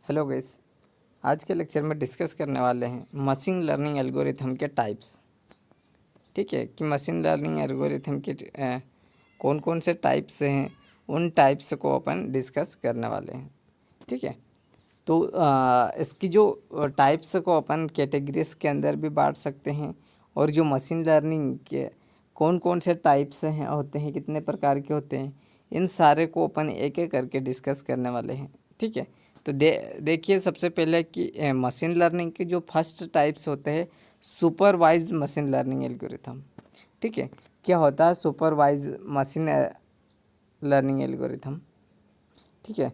Hello guys, आज के lecture में डिस्कस करने वाले हैं मशीन लर्निंग एल्गोरिथम के टाइप्स। ठीक है कि मशीन लर्निंग एल्गोरिथम के कौन कौन से टाइप्स हैं, उन टाइप्स को अपन डिस्कस करने वाले हैं। ठीक है, तो इसकी जो टाइप्स को अपन कैटेगरीज के अंदर भी बांट सकते हैं, और जो मशीन लर्निंग के कौन कौन से टाइप्स हैं होते हैं, कितने प्रकार के होते हैं, इन सारे को अपन एक एक करके डिस्कस करने वाले हैं। ठीक है, तो देखिए सबसे पहले कि मशीन लर्निंग के जो फर्स्ट टाइप्स होते हैं सुपरवाइज मशीन लर्निंग एल्गोरिथम। ठीक है, क्या होता है सुपरवाइज मशीन लर्निंग एल्गोरिथम। ठीक है,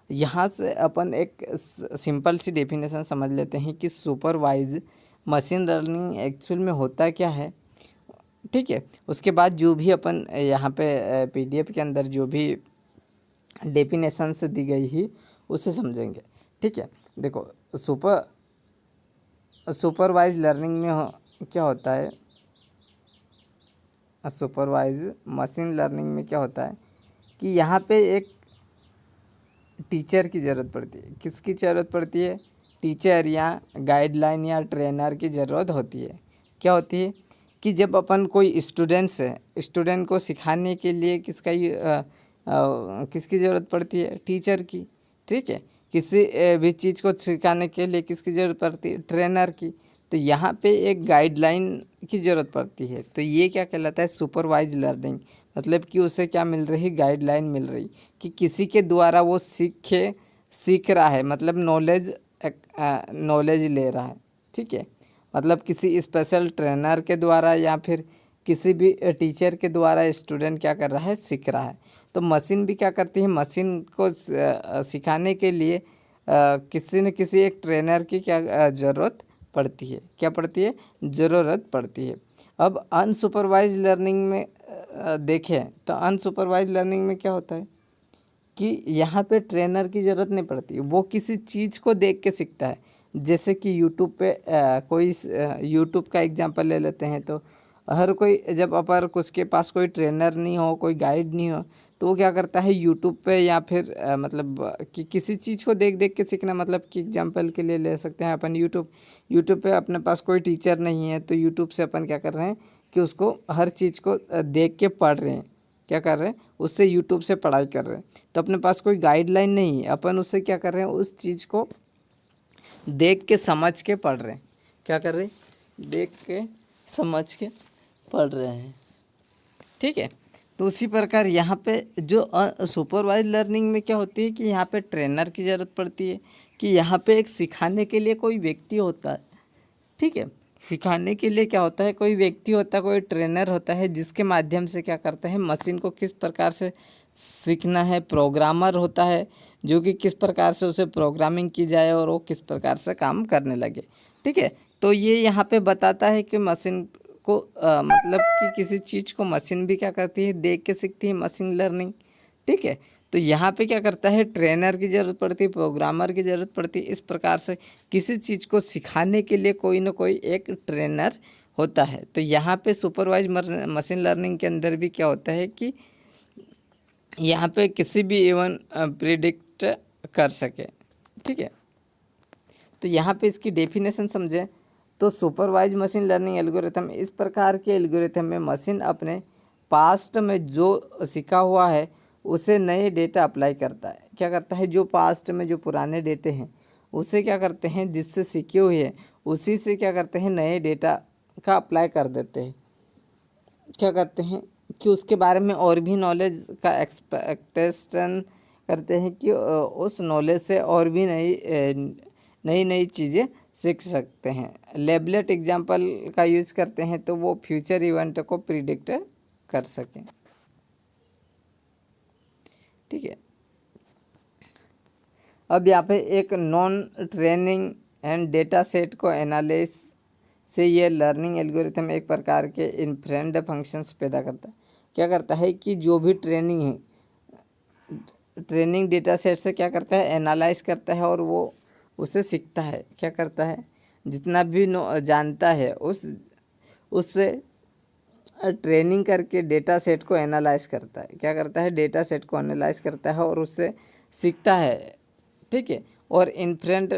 यहाँ से अपन एक सिंपल सी डेफिनेशन समझ लेते हैं कि सुपरवाइज मशीन लर्निंग एक्चुअल में होता क्या है। ठीक है, उसके बाद जो भी अपन यहाँ पे पीडीएफ के अंदर जो भी डेफिनेशंस दी गई ही उसे समझेंगे। ठीक है, देखो सुपरवाइज लर्निंग में क्या होता है, सुपरवाइज मशीन लर्निंग में क्या होता है कि यहाँ पे एक टीचर की ज़रूरत पड़ती है। किसकी ज़रूरत पड़ती है? टीचर या गाइडलाइन या ट्रेनर की ज़रूरत होती है। क्या होती है कि जब अपन कोई स्टूडेंट्स है, स्टूडेंट को सिखाने के लिए किसकी ज़रूरत पड़ती है? टीचर की। ठीक है, किसी भी चीज़ को सिखाने के लिए किसकी ज़रूरत पड़ती है? ट्रेनर की। तो यहाँ पे एक गाइडलाइन की ज़रूरत पड़ती है। तो ये क्या कहलाता है? Supervise learning. मतलब कि उसे क्या मिल रही? गाइडलाइन मिल रही कि किसी के द्वारा वो सीख रहा है, मतलब नॉलेज ले रहा है। ठीक है, मतलब किसी स्पेशल ट्रेनर के द्वारा या फिर किसी भी टीचर के द्वारा स्टूडेंट क्या कर रहा है? सीख रहा है। तो मशीन भी क्या करती है? मशीन को सिखाने के लिए किसी न किसी एक ट्रेनर की क्या ज़रूरत पड़ती है। क्या पड़ती है? ज़रूरत पड़ती है। अब अनसुपरवाइज लर्निंग में देखें तो अनसुपरवाइज लर्निंग में क्या होता है कि यहाँ पे ट्रेनर की ज़रूरत नहीं पड़ती, वो किसी चीज़ को देख के सीखता है। जैसे कि यूट्यूब पे कोई यूट्यूब का एग्जांपल ले लेते हैं, तो हर कोई जब अपर उसके पास कोई ट्रेनर नहीं हो, कोई गाइड नहीं हो, तो वो क्या करता है यूट्यूब पे या फिर मतलब कि किसी चीज़ को देख देख के सीखना। मतलब कि एग्जांपल के लिए ले सकते हैं अपन यूट्यूब पे अपने पास कोई टीचर नहीं है, तो यूट्यूब से अपन क्या कर रहे हैं कि उसको हर चीज़ को देख के पढ़ रहे हैं। क्या कर रहे हैं? उससे यूट्यूब से पढ़ाई कर रहे हैं। तो अपने पास कोई गाइडलाइन नहीं है, अपन उससे क्या कर रहे हैं? उस चीज़ को देख के समझ के पढ़ रहे हैं। क्या कर रहे हैं? देख के समझ के पढ़ रहे हैं। ठीक है, तो उसी प्रकार यहाँ पे जो सुपरवाइज लर्निंग में क्या होती है कि यहाँ पे ट्रेनर की ज़रूरत पड़ती है, कि यहाँ पे एक सिखाने के लिए कोई व्यक्ति होता है। ठीक है, सिखाने के लिए क्या होता है? कोई व्यक्ति होता है, कोई ट्रेनर होता है, जिसके माध्यम से क्या करता है? मशीन को किस प्रकार से सीखना है। प्रोग्रामर होता है जो कि किस प्रकार से उसे प्रोग्रामिंग की जाए और वो किस प्रकार से काम करने लगे। ठीक है, तो ये यहाँ पे बताता है कि मशीन को मतलब कि किसी चीज़ को मशीन भी क्या करती है? देख के सीखती है, मशीन लर्निंग। ठीक है, तो यहाँ पे क्या करता है? ट्रेनर की ज़रूरत पड़ती है, प्रोग्रामर की ज़रूरत पड़ती है। इस प्रकार से किसी चीज़ को सिखाने के लिए कोई ना कोई एक ट्रेनर होता है। तो यहाँ पे सुपरवाइज मशीन लर्निंग के अंदर भी क्या होता है कि यहाँ पे किसी भी इवन प्रिडिक्ट कर सके। ठीक है, तो यहाँ पे इसकी डेफिनेशन समझें तो सुपरवाइज मशीन लर्निंग एल्गोरिथम इस प्रकार के एल्गोरिथम में मशीन अपने पास्ट में जो सीखा हुआ है उसे नए डेटा अप्लाई करता है। क्या करता है? जो पास्ट में जो पुराने डेटे हैं उसे क्या करते हैं? जिससे सीखे हुए हैं उसी से क्या करते हैं? नए डेटा का अप्लाई कर देते हैं। क्या करते हैं कि उसके बारे में और भी नॉलेज का एक्सपेक्टेशन करते हैं कि उस नॉलेज से और भी नई नई चीज़ें सीख सकते हैं। लेबलेट एग्जांपल का यूज़ करते हैं तो वो फ्यूचर इवेंट को प्रिडिक्ट कर सकें। ठीक है, अब यहाँ पे एक non training and data set को एनालिस से ये लर्निंग एल्गोरिथम एक प्रकार के इनफरेंट फंक्शंस पैदा करता है। क्या करता है कि जो भी ट्रेनिंग है, ट्रेनिंग डेटा सेट से क्या करता है? एनालाइज करता है और वो उसे सीखता है। क्या करता है? जितना भी जानता है उससे ट्रेनिंग करके डेटा सेट को एनालाइज करता है। क्या करता है? डेटा सेट को एनालाइज करता है और उससे सीखता है। ठीक है, और इन्फरेंट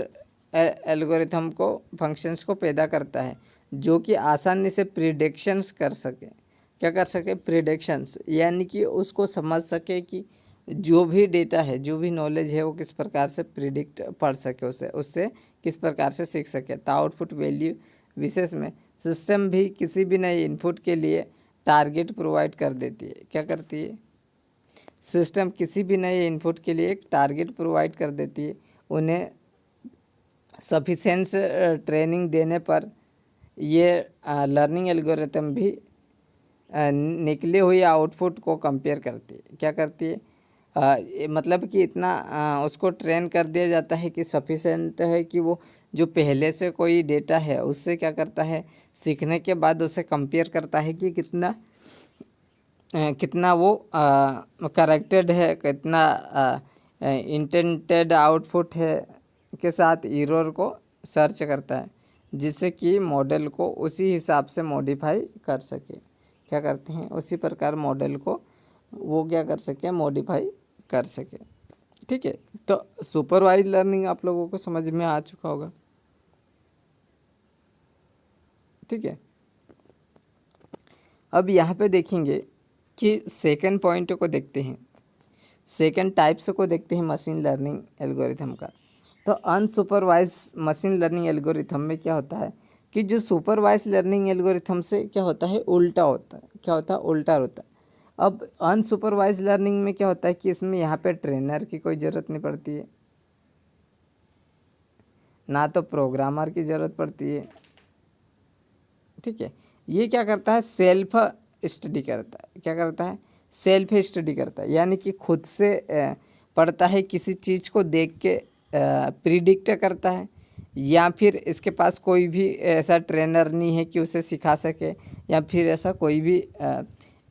एल्गोरिथम को फंक्शंस को पैदा करता है जो कि आसानी से प्रिडिक्शंस कर सके। क्या कर सके? प्रिडिक्शंस, यानी कि उसको समझ सके कि जो भी डेटा है, जो भी नॉलेज है, वो किस प्रकार से प्रिडिक्ट पढ़ सके, उससे किस प्रकार से सीख सके। तो आउटपुट वैल्यू विशेष में सिस्टम भी किसी भी नए इनपुट के लिए टारगेट प्रोवाइड कर देती है। क्या करती है? सिस्टम किसी भी नए इनपुट के लिए एक टारगेट प्रोवाइड कर देती है। उन्हें सफिशेंट ट्रेनिंग देने पर ये लर्निंग एल्गोरिथम भी निकले हुए आउटपुट को कंपेयर करती है। क्या करती है? मतलब कि इतना उसको ट्रेन कर दिया जाता है कि सफिशेंट है कि वो जो पहले से कोई डेटा है उससे क्या करता है, सीखने के बाद उसे कंपेयर करता है कि कितना वो करेक्टेड है, कितना इंटेंटेड आउटपुट है के साथ एरर को सर्च करता है, जिससे कि मॉडल को उसी हिसाब से मॉडिफाई कर सके। क्या करते हैं? उसी प्रकार मॉडल को वो क्या कर सके, मॉडिफाई कर सके। ठीक है, तो सुपरवाइज लर्निंग आप लोगों को समझ में आ चुका होगा। ठीक है, अब यहाँ पे देखेंगे कि सेकंड पॉइंट को देखते हैं, सेकंड टाइप्स को देखते हैं मशीन लर्निंग एल्गोरिथम का। तो अनसुपरवाइज मशीन लर्निंग एल्गोरिथम में क्या होता है कि जो सुपरवाइज लर्निंग एल्गोरिथम से क्या होता है, उल्टा होता है। क्या होता है? उल्टा होता है। अब अनसुपरवाइज लर्निंग में क्या होता है कि इसमें यहाँ पे ट्रेनर की कोई ज़रूरत नहीं पड़ती है, ना तो प्रोग्रामर की ज़रूरत पड़ती है। ठीक है, ये क्या करता है? सेल्फ स्टडी करता है। क्या करता है? सेल्फ स्टडी करता है, यानी कि खुद से पढ़ता है, किसी चीज़ को देख के प्रिडिक्ट करता है, या फिर इसके पास कोई भी ऐसा ट्रेनर नहीं है कि उसे सिखा सके, या फिर ऐसा कोई भी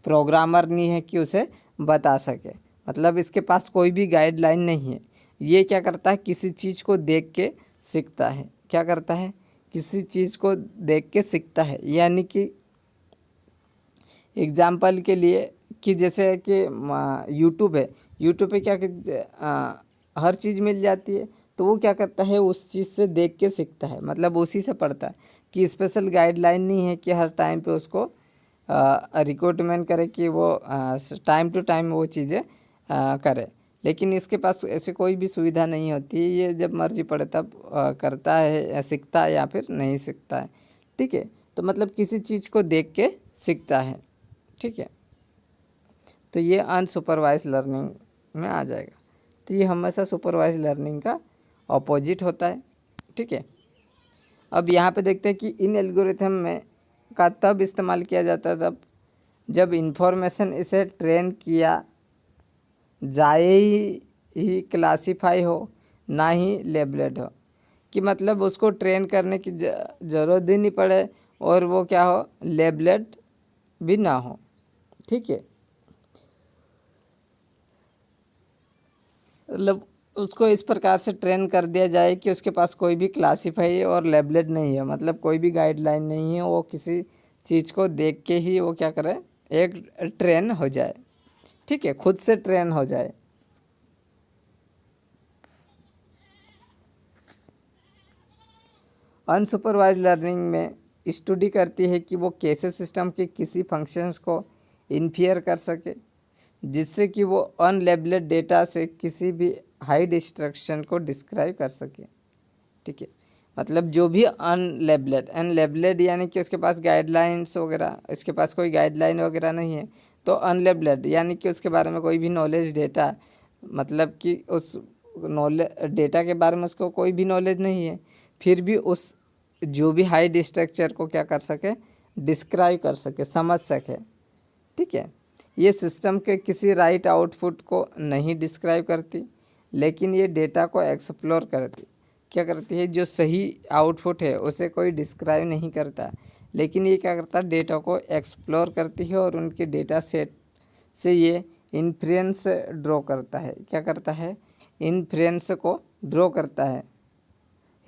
प्रोग्रामर नहीं है कि उसे बता सके। मतलब इसके पास कोई भी गाइडलाइन नहीं है। ये क्या करता है? किसी चीज़ को देख के सीखता है। क्या करता है? किसी चीज़ को देख के सीखता है, यानी कि एग्जाम्पल के लिए कि जैसे कि यूट्यूब है, यूट्यूब पे हर चीज़ मिल जाती है, तो वो क्या करता है? उस चीज़ से देख के सीखता है, मतलब उसी से पढ़ता है। कि स्पेशल गाइडलाइन नहीं है कि हर टाइम पे उसको रिक्रूटमेंट करे कि वो टाइम टू टाइम वो चीज़ें करे, लेकिन इसके पास ऐसे कोई भी सुविधा नहीं होती है। ये जब मर्जी पड़े तब करता है, या सीखता है या फिर नहीं सीखता है। ठीक है, तो मतलब किसी चीज़ को देख के सीखता है। ठीक है, तो ये अनसुपरवाइज लर्निंग में आ जाएगा। तो ये हमेशा सुपरवाइज लर्निंग का ऑपोजिट होता है। ठीक है, अब यहाँ पे देखते हैं कि इन एल्गोरिथम में का तब इस्तेमाल किया जाता है तब जब इंफॉर्मेशन इसे ट्रेन किया जाए ही क्लासीफाई हो, ना ही लेबलेड हो। कि मतलब उसको ट्रेन करने की ज़रूरत ही नहीं पड़े, और वो क्या हो, लेबलेड भी ना हो। ठीक है, मतलब उसको इस प्रकार से ट्रेन कर दिया जाए कि उसके पास कोई भी क्लासीफाई और लेबलेड नहीं है, मतलब कोई भी गाइडलाइन नहीं है, वो किसी चीज़ को देख के ही वो क्या करे, एक ट्रेन हो जाए। ठीक है, खुद से ट्रेन हो जाए। अनसुपरवाइज लर्निंग में स्टडी करती है कि वो कैसे सिस्टम के किसी फंक्शंस को इन्फियर कर सके, जिससे कि वो अनलेबलेड डेटा से किसी भी हाइड इंस्ट्रक्शन को डिस्क्राइब कर सके। ठीक है, मतलब जो भी अनलेबलेड यानी कि उसके पास गाइडलाइंस वगैरह, इसके पास कोई गाइडलाइन वगैरह नहीं है, तो अनलेबलेड यानी कि उसके बारे में कोई भी नॉलेज डेटा, मतलब कि उस नॉलेज डेटा के बारे में उसको कोई भी नॉलेज नहीं है, फिर भी उस जो भी हाइड स्ट्रक्चर को क्या कर सके, डिस्क्राइब कर सके, समझ सके। ठीक है, ये सिस्टम के किसी राइट आउटपुट को नहीं डिस्क्राइब करती, लेकिन ये डेटा को एक्सप्लोर करती। क्या करती है? जो सही आउटपुट है उसे कोई डिस्क्राइब नहीं करता, लेकिन ये क्या करता है, डेटा को एक्सप्लोर करती है और उनके डेटा सेट से ये इन्फ्रेंस ड्रॉ करता है। क्या करता है? इन्फ्रेंस को ड्रॉ करता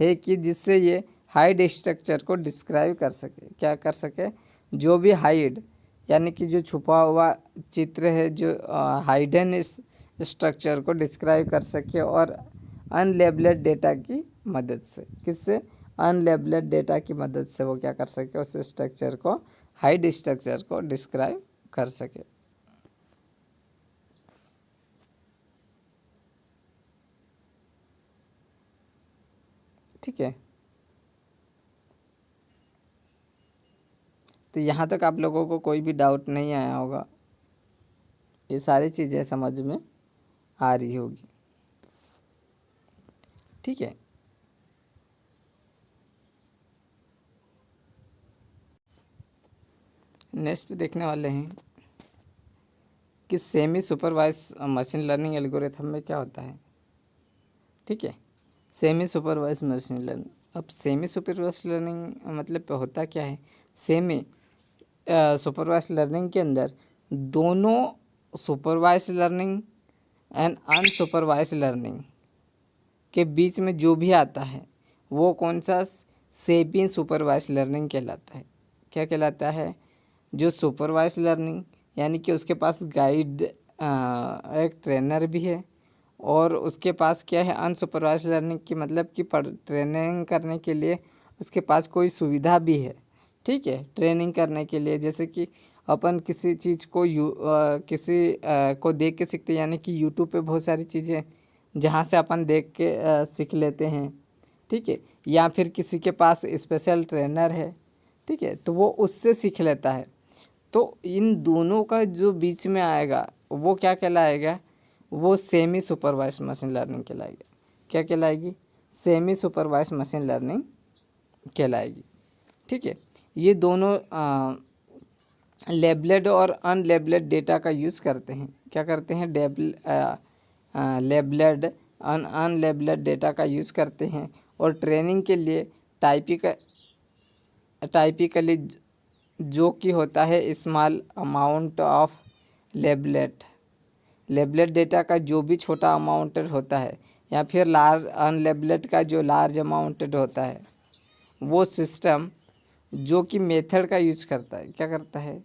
है कि जिससे ये हाइड स्ट्रक्चर को डिस्क्राइब कर सके। क्या कर सके? जो भी हाइड यानी कि जो छुपा हुआ चित्र है, जो हाइडन इस स्ट्रक्चर को डिस्क्राइब कर सके, और अनलेबल्ड डेटा की मदद से, किससे, अनलेबल्ड डेटा की मदद से वो क्या कर सके, उस स्ट्रक्चर को, हाइड स्ट्रक्चर को डिस्क्राइब कर सके। ठीक है, तो यहाँ तक आप लोगों को कोई भी डाउट नहीं आया होगा, ये सारी चीज़ें समझ में आ रही होगी। ठीक है, नेक्स्ट देखने वाले हैं कि semi supervise machine learning algorithm में क्या होता है। ठीक है, सेमी सुपरवाइज मशीन लर्निंग। अब सेमी सुपरवाइज लर्निंग मतलब होता क्या है, सेमी सुपरवाइज लर्निंग के अंदर दोनों supervised learning and unsupervised learning के बीच में जो भी आता है वो कौन सा, सेमी सुपरवाइज लर्निंग कहलाता है। क्या कहलाता है, जो सुपरवाइज लर्निंग यानी कि उसके पास गाइड एक ट्रेनर भी है, और उसके पास क्या है, अनसुपरवाइज लर्निंग की मतलब कि ट्रेनिंग करने के लिए उसके पास कोई सुविधा भी है। ठीक है, ट्रेनिंग करने के लिए, जैसे कि अपन किसी चीज़ को को देख के सीखते हैं, यानी कि यूट्यूब पे बहुत सारी चीज़ें जहाँ से अपन देख के सीख लेते हैं। ठीक है, या फिर किसी के पास स्पेशल ट्रेनर है, ठीक है, तो वो उससे सीख लेता है। तो इन दोनों का जो बीच में आएगा वो क्या कहलाएगा, वो सेमी सुपरवाइज मशीन लर्निंग कहलाएगी। क्या कहलाएगी, सेमी सुपरवाइज मशीन लर्निंग कहलाएगी। ठीक है, ये दोनों लेबल्ड और अनलेबल्ड डेटा का यूज़ करते हैं। क्या करते हैं, लेबल्ड अनलेबल्ड डेटा का यूज़ करते हैं, और ट्रेनिंग के लिए टाइपिकली जो कि होता है स्मॉल अमाउंट ऑफ लेबलेट डेटा का जो भी छोटा अमाउंटेड होता है, या फिर अनलेबलेट का जो लार्ज अमाउंटेड होता है, वो सिस्टम जो कि मेथड का यूज करता है, क्या करता है,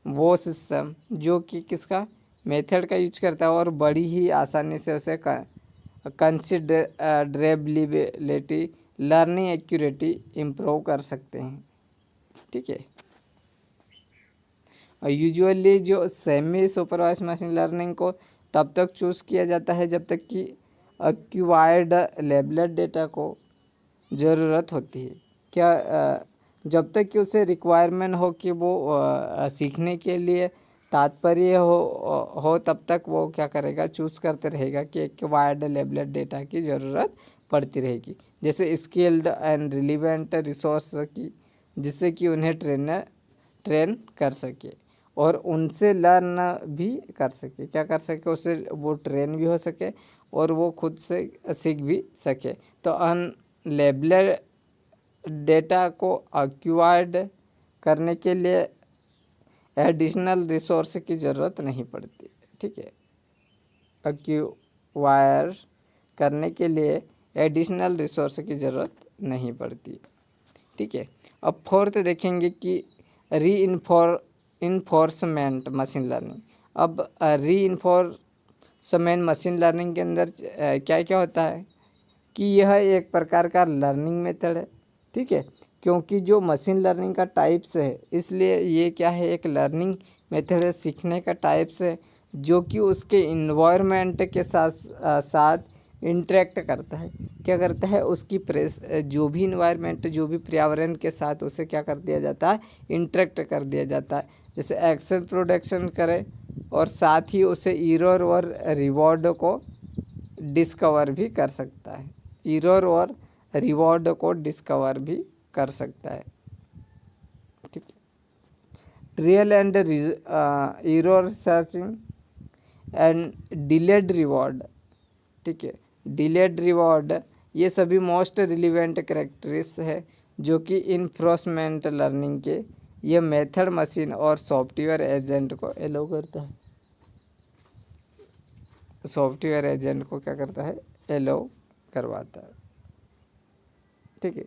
वो सिस्टम जो कि किसका, मेथड का यूज करता है, और बड़ी ही आसानी से उसे कंसिडरेबिलिटी, लर्निंग एक्यूरेटी इम्प्रूव कर सकते हैं। ठीक है, और यूजुअली जो सेमी सुपरवाइज मशीन लर्निंग को तब तक चूज़ किया जाता है जब तक कि एक्वायर्ड लेबल्ड डेटा को ज़रूरत होती है। क्या जब तक कि उसे रिक्वायरमेंट हो कि वो सीखने के लिए तात्पर्य हो तब तक वो क्या करेगा, चूज़ करते रहेगा कि एक्वायर्ड लेबल्ड डेटा की ज़रूरत पड़ती रहेगी, जैसे स्किल्ड एंड रिलीवेंट रिसोर्स की, जिससे कि उन्हें ट्रेन कर सके और उनसे लर्न भी कर सके। क्या कर सके, उससे वो ट्रेन भी हो सके और वो खुद से सीख भी सके। तो अनलेबल्ड डेटा को एक्वायर्ड करने के लिए एडिशनल रिसोर्स की ज़रूरत नहीं पड़ती। ठीक है, एक्वायर करने के लिए एडिशनल रिसोर्स की ज़रूरत नहीं पड़ती। ठीक है, अब फोर्थ देखेंगे कि इन्फोर्समेंट मशीन लर्निंग। अब इन्फोर्समेंट मशीन लर्निंग के अंदर क्या क्या होता है कि यह एक प्रकार का लर्निंग मेथड है। ठीक है, क्योंकि जो मशीन लर्निंग का टाइप्स है, इसलिए ये क्या है, एक लर्निंग मेथड है, सीखने का टाइप्स है, जो कि उसके इन्वायरमेंट के साथ इंटरेक्ट करता है। क्या करता है, उसकी जो भी इन्वायरमेंट, जो भी पर्यावरण के साथ उसे क्या कर दिया जाता है, इंटरेक्ट कर दिया जाता है। जैसे एक्सेल प्रोडक्शन करे और साथ ही उसे एरर और रिवॉर्ड को डिस्कवर भी कर सकता है, एरर और रिवॉर्ड को डिस्कवर भी कर सकता है। ठीक है, trial and error searching and delayed reward. ठीक है, डिलेड रिवॉर्ड, ये सभी मोस्ट रिलीवेंट कैरेक्टरिस्ट है जो कि इन्फोर्समेंट लर्निंग के ये मेथड मशीन और सॉफ्टवेयर एजेंट को एलो करता है। सॉफ्टवेयर एजेंट को क्या करता है, एलो करवाता है। ठीक है,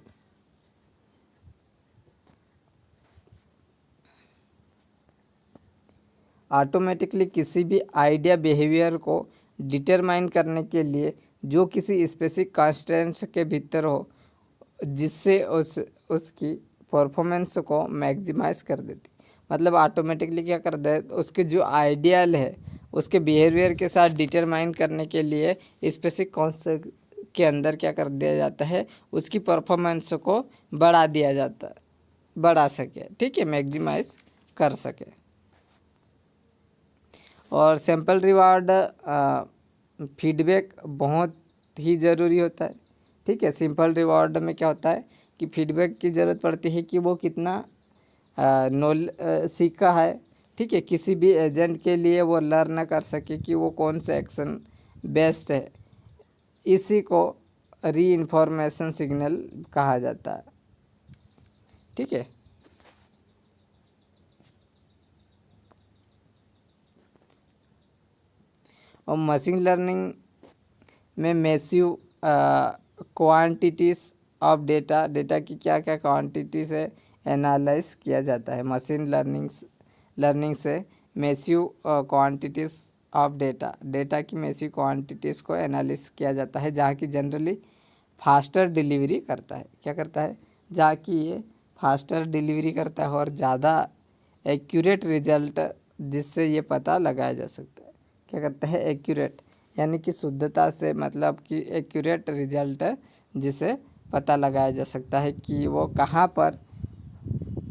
ऑटोमेटिकली किसी भी आइडिया बिहेवियर को डिटरमाइन करने के लिए जो किसी स्पेसिफिक कंस्ट्रेंट्स के भीतर हो, जिससे उसकी परफॉर्मेंस को मैक्सिमाइज कर देती। मतलब ऑटोमेटिकली क्या कर दे, उसके जो आइडियल है उसके बिहेवियर के साथ डिटरमाइन करने के लिए स्पेसिफिक कॉन्सेप्ट के अंदर क्या कर दिया जाता है, उसकी परफॉर्मेंस को बढ़ा दिया जाता है, बढ़ा सके, ठीक है, मैक्सिमाइज कर सके। और सैंपल रिवार्ड फीडबैक बहुत ही ज़रूरी होता है, ठीक है। सिंपल रिवॉर्ड में क्या होता है कि फीडबैक की ज़रूरत पड़ती है कि वो कितना सीखा है, ठीक है। किसी भी एजेंट के लिए वो लर्न कर सके कि वो कौन सा एक्शन बेस्ट है, इसी को री इन्फॉर्मेशन सिग्नल कहा जाता है, ठीक है। और मशीन लर्निंग में मैसिव क्वांटिटीज़ ऑफ डेटा की क्या क्या क्वांटिटी से एनालाइज किया जाता है। मशीन लर्निंग से मैसिव क्वांटिटीज़ ऑफ डेटा की मैसिव क्वांटिटीज़ को एनालिस किया जाता है, जहाँ की जनरली फास्टर डिलीवरी करता है। क्या करता है, जहाँ की ये फास्टर डिलीवरी करता है और ज़्यादा एक्यूरेट रिजल्ट, जिससे ये पता लगाया जा सकता है। क्या करता है, एक्यूरेट यानी कि शुद्धता से, मतलब कि एक्यूरेट रिजल्ट जिसे पता लगाया जा सकता है कि वो कहाँ पर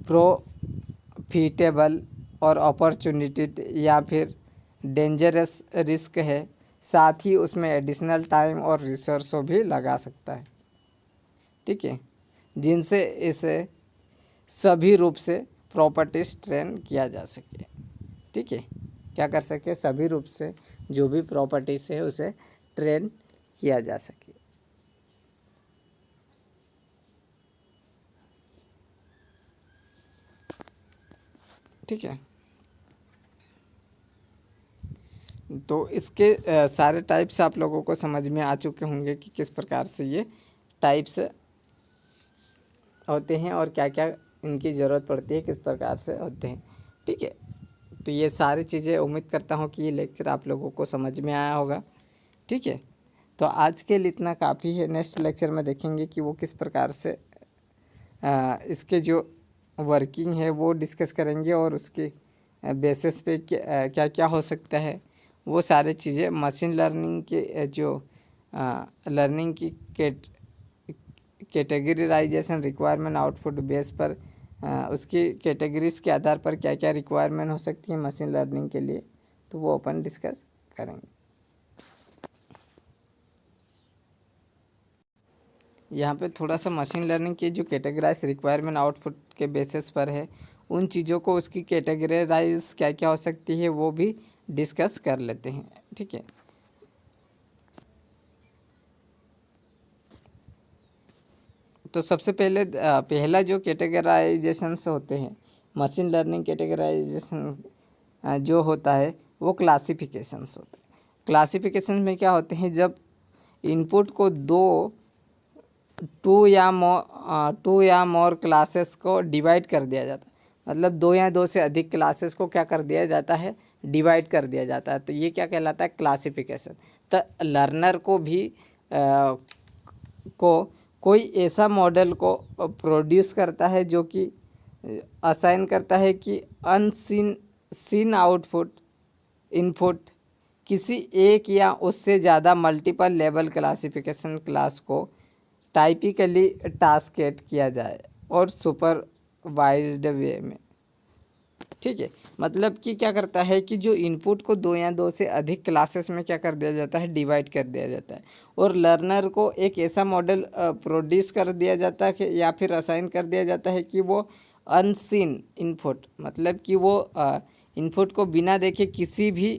प्रॉफिटेबल और अपॉर्चुनिटी या फिर डेंजरस रिस्क है। साथ ही उसमें एडिशनल टाइम और रिसोर्सों भी लगा सकता है, ठीक है, जिनसे इसे सभी रूप से प्रॉपर्टीज ट्रेन किया जा सके, ठीक है। क्या कर सके, सभी रूप से जो भी प्रॉपर्टीज है उसे ट्रेन किया जा सके। ठीक है, तो इसके सारे टाइप्स आप लोगों को समझ में आ चुके होंगे कि किस प्रकार से ये टाइप्स होते हैं और क्या क्या इनकी ज़रूरत पड़ती है, किस प्रकार से होते हैं, ठीक है। तो ये सारी चीज़ें उम्मीद करता हूँ कि ये लेक्चर आप लोगों को समझ में आया होगा, ठीक है। तो आज के लिए इतना काफ़ी है। नेक्स्ट लेक्चर में देखेंगे कि वो किस प्रकार से इसके जो वर्किंग है वो डिस्कस करेंगे और उसके बेसिस पे क्या क्या हो सकता है, वो सारी चीज़ें मशीन लर्निंग के जो लर्निंग की कैटेगराइजेशन रिक्वायरमेंट आउटपुट बेस पर उसकी कैटेगरीज के आधार पर क्या क्या रिक्वायरमेंट हो सकती है मशीन लर्निंग के लिए, तो वो अपन डिस्कस करेंगे। यहाँ पे थोड़ा सा मशीन लर्निंग की जो कैटेगराइज रिक्वायरमेंट आउटपुट के बेसिस पर है, उन चीज़ों को उसकी कैटेगराइज क्या क्या हो सकती है वो भी डिस्कस कर लेते हैं, ठीक है। तो सबसे पहले पहला जो कैटेगराइजेशंस होते हैं मशीन लर्निंग कैटेगराइजेशन जो होता है वो क्लासिफिकेशंस होते हैं। क्लासिफिकेशन में क्या होते हैं, जब इनपुट को टू या मोर क्लासेस को डिवाइड कर दिया जाता है, मतलब दो या दो से अधिक क्लासेस को क्या कर दिया जाता है, डिवाइड कर दिया जाता है, तो ये क्या कहलाता है, क्लासिफिकेशन। तो लर्नर को भी को कोई ऐसा मॉडल को प्रोड्यूस करता है जो कि असाइन करता है कि सीन आउटपुट इनपुट किसी एक या उससे ज़्यादा मल्टीपल लेवल क्लासिफिकेशन क्लास को टाइपिकली टास्केट किया जाए और सुपरवाइज्ड वे में, ठीक है। मतलब कि क्या करता है कि जो इनपुट को दो या दो से अधिक क्लासेस में क्या कर दिया जाता है, डिवाइड कर दिया जाता है, और लर्नर को एक ऐसा मॉडल प्रोड्यूस कर दिया जाता है या फिर असाइन कर दिया जाता है कि वो अनसीन इनपुट, मतलब कि वो इनपुट को बिना देखे किसी भी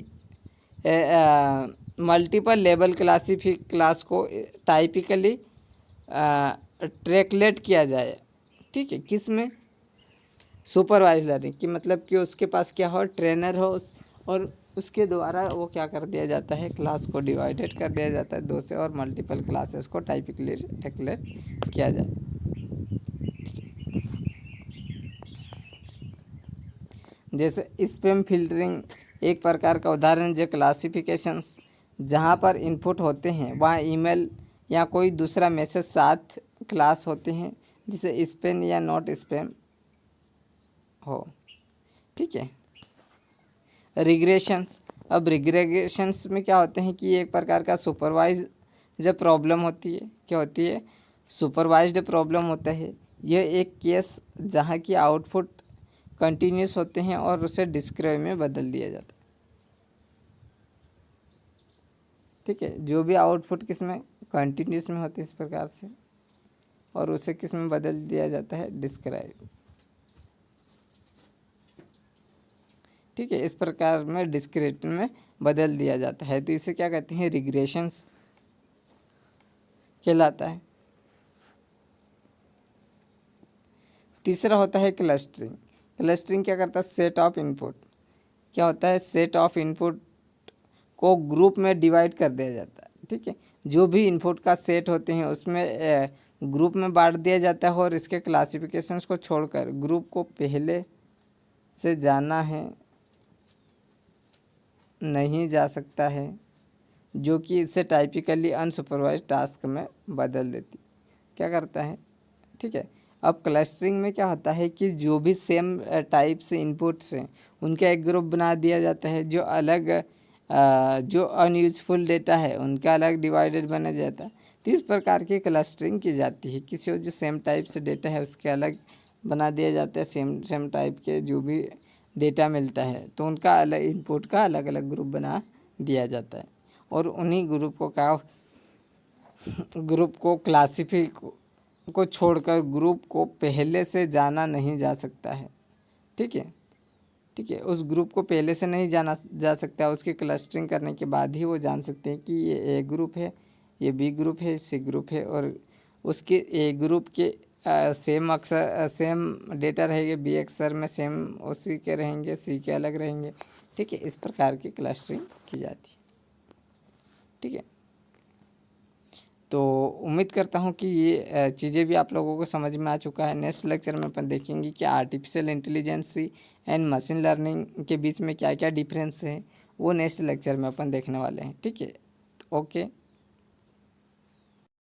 मल्टीपल लेवल क्लास को टाइपिकली ट्रैकलेट किया जाए, ठीक है। किस में, सुपरवाइज लर्निंग की, मतलब कि उसके पास क्या हो, ट्रेनर हो और उसके द्वारा वो क्या कर दिया जाता है, क्लास को डिवाइडेड कर दिया जाता है दो से और मल्टीपल क्लासेस को टाइपिकली ट्रैकलेट किया जाए। जैसे स्पैम फिल्टरिंग एक प्रकार का उदाहरण जो क्लासिफिकेशंस जहाँ पर इनपुट होते हैं वहाँ ईमेल या कोई दूसरा मैसेज साथ क्लास होते हैं जिसे स्पैम या नॉट स्पैम हो। ठीक है। रिग्रेशंस, अब रिग्रेशंस में क्या होते हैं कि एक प्रकार का सुपरवाइज जब प्रॉब्लम होती है, क्या होती है, सुपरवाइज्ड प्रॉब्लम होता है। यह एक केस जहाँ की आउटपुट कंटिन्यूस होते हैं और उसे डिस्क्रिप्टिव में बदल दिया जाता है। ठीक है, जो भी आउटपुट किस में कंटिन्यूस में होते हैं इस प्रकार से, और उसे किस में बदल दिया जाता है, डिस्क्राइब। ठीक है, इस प्रकार में डिस्क्रिप्टिव में बदल दिया जाता है, तो इसे क्या कहते हैं, रिग्रेशंस कहलाता है। तीसरा होता है क्लस्टरिंग। क्लस्टरिंग क्या करता है, सेट ऑफ इनपुट, क्या होता है, सेट ऑफ इनपुट को ग्रुप में डिवाइड कर दिया जाता है। ठीक है, जो भी इनपुट का सेट होते हैं उसमें ग्रुप में बांट दिया जाता है और इसके क्लासिफिकेशंस को छोड़कर ग्रुप को पहले से जाना है नहीं जा सकता है, जो कि इसे टाइपिकली अनसुपरवाइज टास्क में बदल देती, क्या करता है। ठीक है, अब क्लस्टरिंग में क्या होता है कि जो भी सेम टाइप से इनपुट्स हैं उनका एक ग्रुप बना दिया जाता है, जो अलग जो अनयूजफुल डेटा है उनका अलग डिवाइडेड बना जाता है। तो इस प्रकार की क्लस्टरिंग की जाती है, किसी जो सेम टाइप से डेटा है उसके अलग बना दिया जाता है, सेम टाइप के जो भी डेटा मिलता है तो उनका अलग इनपुट का अलग अलग ग्रुप बना दिया जाता है, और उन्हीं ग्रुप को क्लासिफाई को छोड़कर ग्रुप को पहले से जाना नहीं जा सकता है। ठीक है, ठीक है, उस ग्रुप को पहले से नहीं जाना जा सकता, उसकी क्लस्टरिंग करने के बाद ही वो जान सकते हैं कि ये ए ग्रुप है, ये बी ग्रुप है, सी ग्रुप है, और उसके ए ग्रुप के सेम अक्षर सेम डेटा रहेंगे, बी अक्षर में सेम उसी के रहेंगे, सी के अलग रहेंगे। ठीक है, इस प्रकार की क्लस्टरिंग की जाती है। ठीक है, तो उम्मीद करता हूँ कि ये चीज़ें भी आप लोगों को समझ में आ चुका है। नेक्स्ट लेक्चर में अपन देखेंगे कि artificial intelligence and machine learning के बीच में क्या क्या डिफरेंस है, वो नेक्स्ट लेक्चर में अपन देखने वाले हैं। ठीक है, ओके।